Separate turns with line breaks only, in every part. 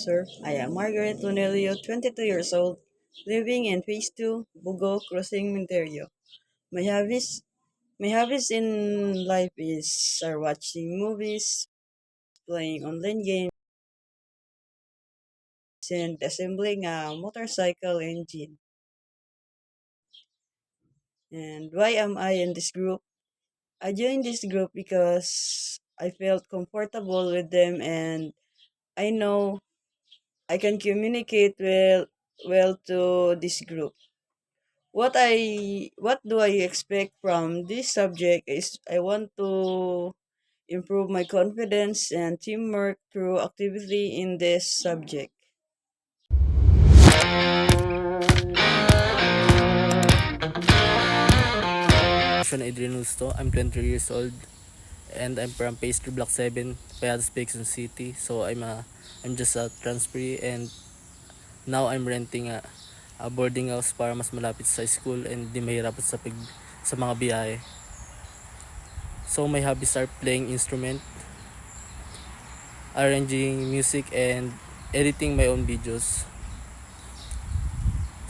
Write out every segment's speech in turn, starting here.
Sir. I am Margaret Lunelio, 22 years old, living in Phase 2, Bugo, Crossing, Minterio. My hobbies, my hobbies in life are watching movies, playing online games, and assembling a motorcycle engine. And why am I in this group? I joined this group because I felt comfortable with them and I know I can communicate well to this group. What do I expect from this subject is I want to improve my confidence and teamwork through activity in this subject.
Adrian Husto. I'm 23 years old and I'm from Phase 3 Block 7, Payatas Quezon City. So I'm just a transferee and now I'm renting a boarding house para mas malapit sa school and di mahirapan sa mga biyahe. So my hobbies are playing instrument, arranging music and editing my own videos.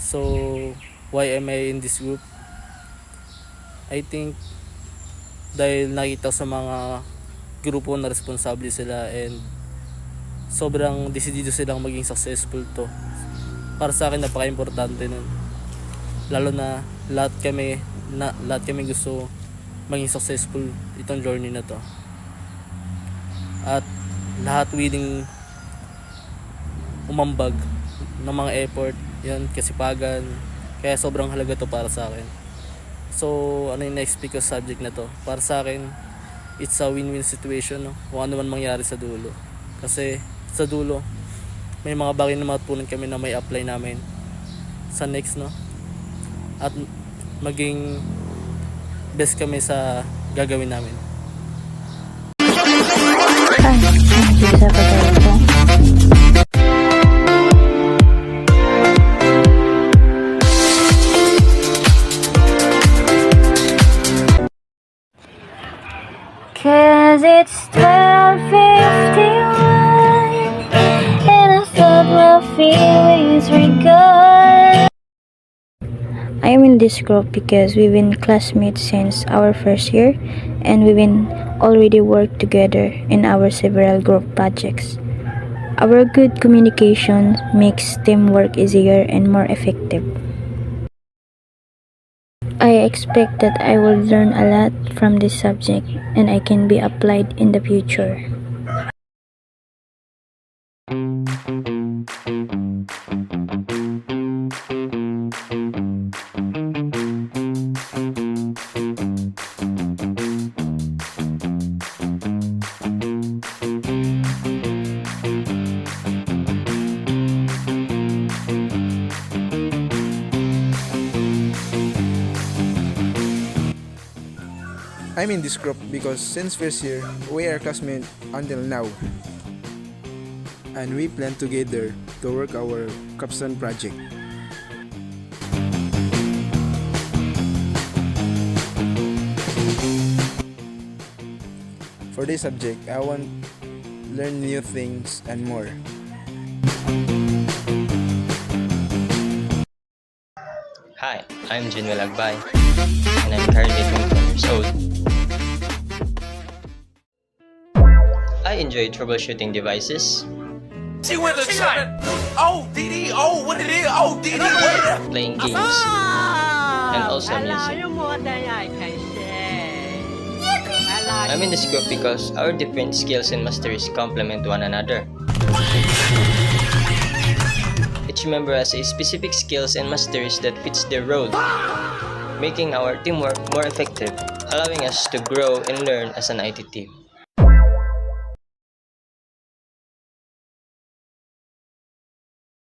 So why am I in this group? I think dahil nakita sa mga grupo na responsable sila and sobrang desidido silang maging successful to. Para sa akin napaka-importante nun. Lalo na lahat kami gusto maging successful itong journey na to. At lahat willing umambag ng mga effort, yan, kasipagan. Kaya sobrang halaga to para sa akin. So, ano yung na-expect ko sa subject na to? Para sa akin, it's a win-win situation, no? Kung ano man mangyari sa dulo. Kasi sa dulo, may mga bagay na matutunan kami na may apply namin sa next, no? At maging best kami sa gagawin namin.
Bisa po. Cause it's 12:51 and I thought my feelings were gone. I am in this group because we've been classmates since our first year and we've been already worked together in our several group projects. Our good communication makes teamwork easier and more effective. I expect that I will learn a lot from this subject and I can be applied in the future.
I'm in this group because since first year, we are classmates until now. And we plan together to work our capstone project. For this subject, I want to learn new things and more.
Hi, I'm Jinwell Agbay, and I'm currently 21 years old. I enjoy troubleshooting devices,
She went to China. Oh, DD. Oh, what it is? Oh, DD.
playing games, and also music. I'm in this group because our different skills and masteries complement one another. Each member has a specific skills and masteries that fits their role, making our teamwork more effective, allowing us to grow and learn as an IT team.